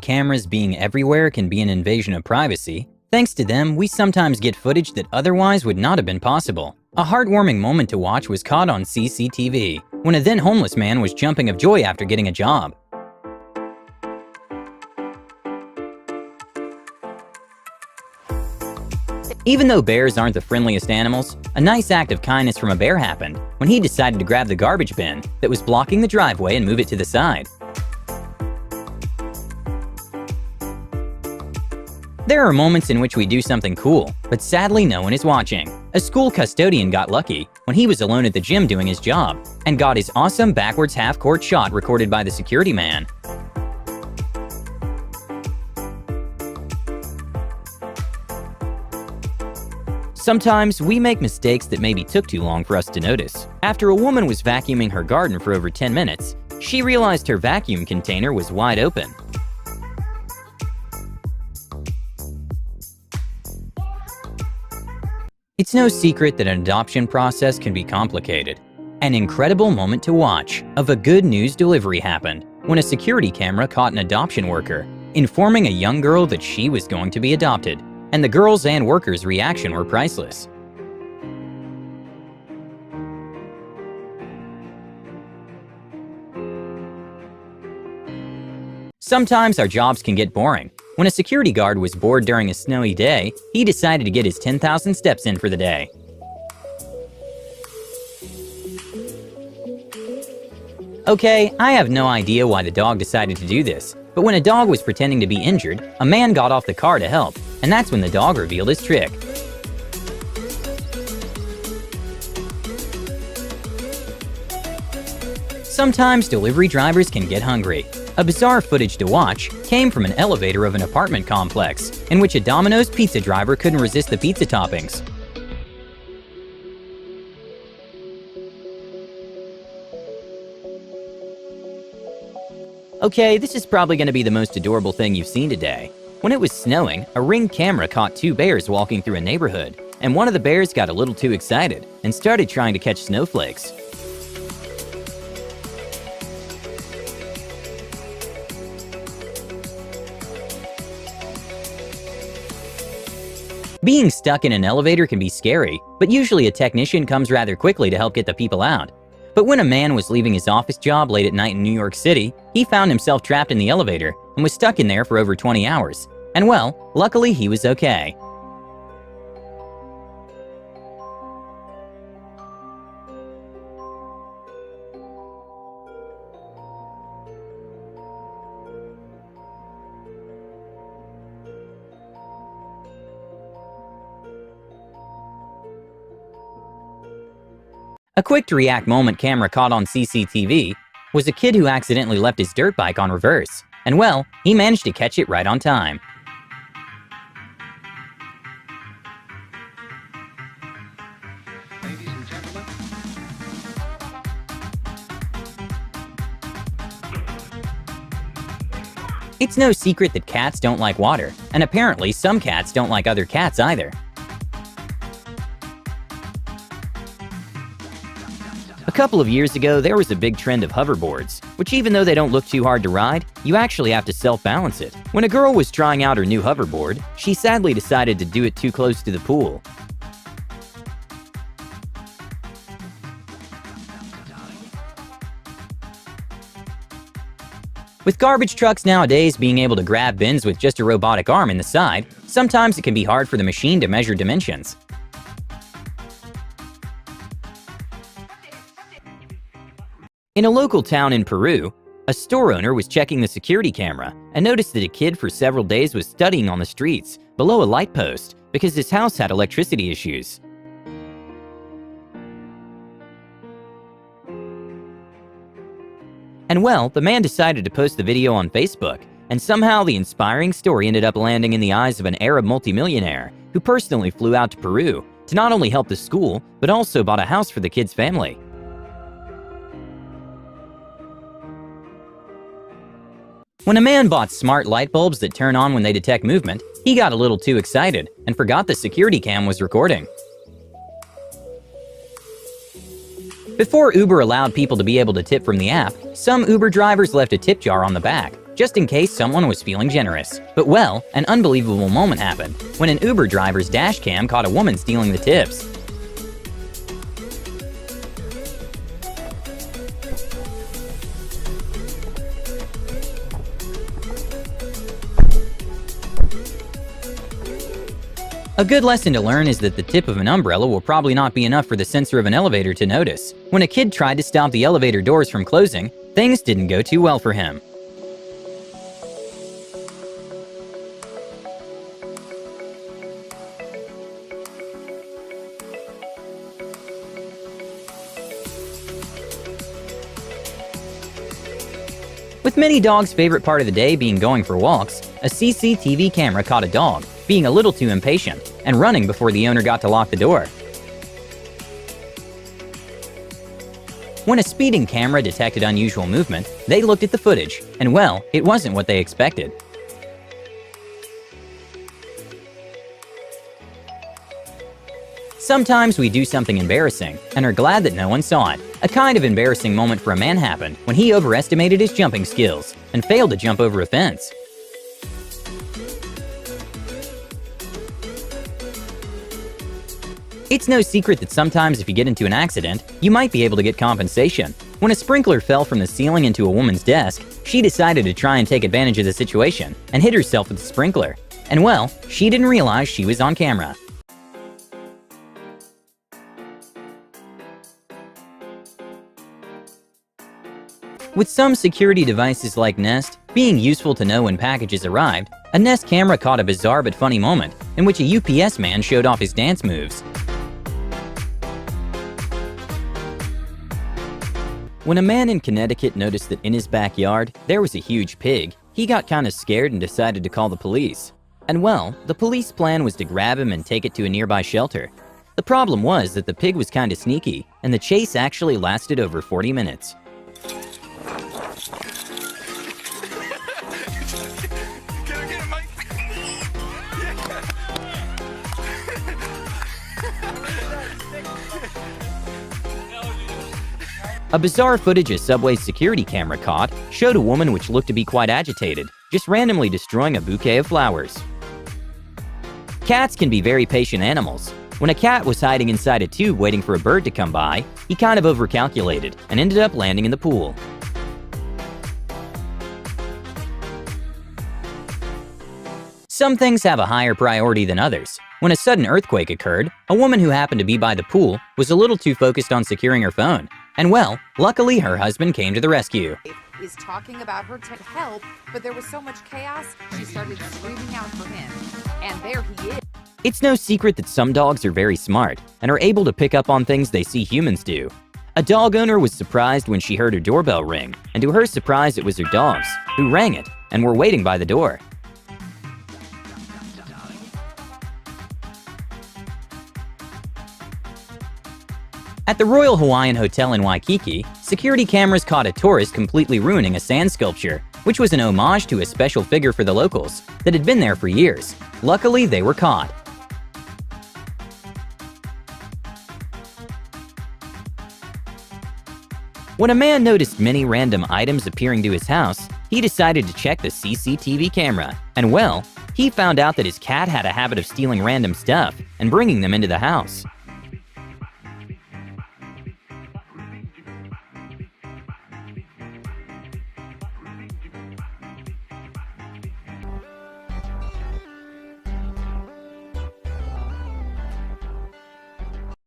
Cameras being everywhere can be an invasion of privacy. Thanks to them, we sometimes get footage that otherwise would not have been possible. A heartwarming moment to watch was caught on CCTV, when a then homeless man was jumping of joy after getting a job. Even though bears aren't the friendliest animals, a nice act of kindness from a bear happened when he decided to grab the garbage bin that was blocking the driveway and move it to the side. There are moments in which we do something cool, but sadly no one is watching. A school custodian got lucky when he was alone at the gym doing his job and got his awesome backwards half-court shot recorded by the security man. Sometimes we make mistakes that maybe took too long for us to notice. After a woman was vacuuming her garden for over 10 minutes, she realized her vacuum container was wide open. It's no secret that an adoption process can be complicated. An incredible moment to watch of a good news delivery happened when a security camera caught an adoption worker informing a young girl that she was going to be adopted, and the girl's and worker's reaction were priceless. Sometimes our jobs can get boring. When a security guard was bored during a snowy day, he decided to get his 10,000 steps in for the day. Okay, I have no idea why the dog decided to do this, but when a dog was pretending to be injured, a man got off the car to help, and that's when the dog revealed his trick. Sometimes delivery drivers can get hungry. A bizarre footage to watch came from an elevator of an apartment complex in which a Domino's pizza driver couldn't resist the pizza toppings. Okay, this is probably going to be the most adorable thing you've seen today. When it was snowing, a Ring camera caught two bears walking through a neighborhood, and one of the bears got a little too excited and started trying to catch snowflakes. Being stuck in an elevator can be scary, but usually a technician comes rather quickly to help get the people out. But when a man was leaving his office job late at night in New York City, he found himself trapped in the elevator and was stuck in there for over 20 hours. And well, luckily he was okay. A quick-to-react moment camera caught on CCTV was a kid who accidentally left his dirt bike on reverse, and well, he managed to catch it right on time. Ladies and gentlemen. It's no secret that cats don't like water, and apparently some cats don't like other cats either. A couple of years ago, there was a big trend of hoverboards, which even though they don't look too hard to ride, you actually have to self-balance it. When a girl was trying out her new hoverboard, she sadly decided to do it too close to the pool. With garbage trucks nowadays being able to grab bins with just a robotic arm in the side, sometimes it can be hard for the machine to measure dimensions. In a local town in Peru, a store owner was checking the security camera and noticed that a kid for several days was studying on the streets below a light post because his house had electricity issues. And well, the man decided to post the video on Facebook, and somehow the inspiring story ended up landing in the eyes of an Arab multimillionaire who personally flew out to Peru to not only help the school, but also bought a house for the kid's family. When a man bought smart light bulbs that turn on when they detect movement, he got a little too excited and forgot the security cam was recording. Before Uber allowed people to be able to tip from the app, some Uber drivers left a tip jar on the back. just in case someone was feeling generous. But well, an unbelievable moment happened when an Uber driver's dash cam caught a woman stealing the tips. A good lesson to learn is that the tip of an umbrella will probably not be enough for the sensor of an elevator to notice. When a kid tried to stop the elevator doors from closing, things didn't go too well for him. With many dogs' favorite part of the day being going for walks, a CCTV camera caught a dog being a little too impatient and running before the owner got to lock the door. When a speeding camera detected unusual movement, they looked at the footage, and well, it wasn't what they expected. Sometimes we do something embarrassing and are glad that no one saw it. A kind of embarrassing moment for a man happened when he overestimated his jumping skills and failed to jump over a fence. It's no secret that sometimes if you get into an accident, you might be able to get compensation. When a sprinkler fell from the ceiling into a woman's desk, she decided to try and take advantage of the situation and hit herself with the sprinkler. And well, she didn't realize she was on camera. With some security devices like Nest being useful to know when packages arrived, a Nest camera caught a bizarre but funny moment in which a UPS man showed off his dance moves. When a man in Connecticut noticed that in his backyard there was a huge pig, he got kinda scared and decided to call the police. And well, the police plan was to grab him and take it to a nearby shelter. The problem was that the pig was kinda sneaky, and the chase actually lasted over 40 minutes. A bizarre footage a subway's security camera caught showed a woman which looked to be quite agitated, just randomly destroying a bouquet of flowers. Cats can be very patient animals. When a cat was hiding inside a tube waiting for a bird to come by, he kind of overcalculated and ended up landing in the pool. Some things have a higher priority than others. When a sudden earthquake occurred, a woman who happened to be by the pool was a little too focused on securing her phone. And well, luckily her husband came to the rescue. Is talking about her to help, but there was so much chaos, she started screaming out for him. And there he is. It's no secret that some dogs are very smart and are able to pick up on things they see humans do. A dog owner was surprised when she heard her doorbell ring, and to her surprise it was her dogs, who rang it and were waiting by the door. At the Royal Hawaiian Hotel in Waikiki, security cameras caught a tourist completely ruining a sand sculpture, which was an homage to a special figure for the locals that had been there for years. Luckily, they were caught. When a man noticed many random items appearing to his house, he decided to check the CCTV camera. And well, he found out that his cat had a habit of stealing random stuff and bringing them into the house.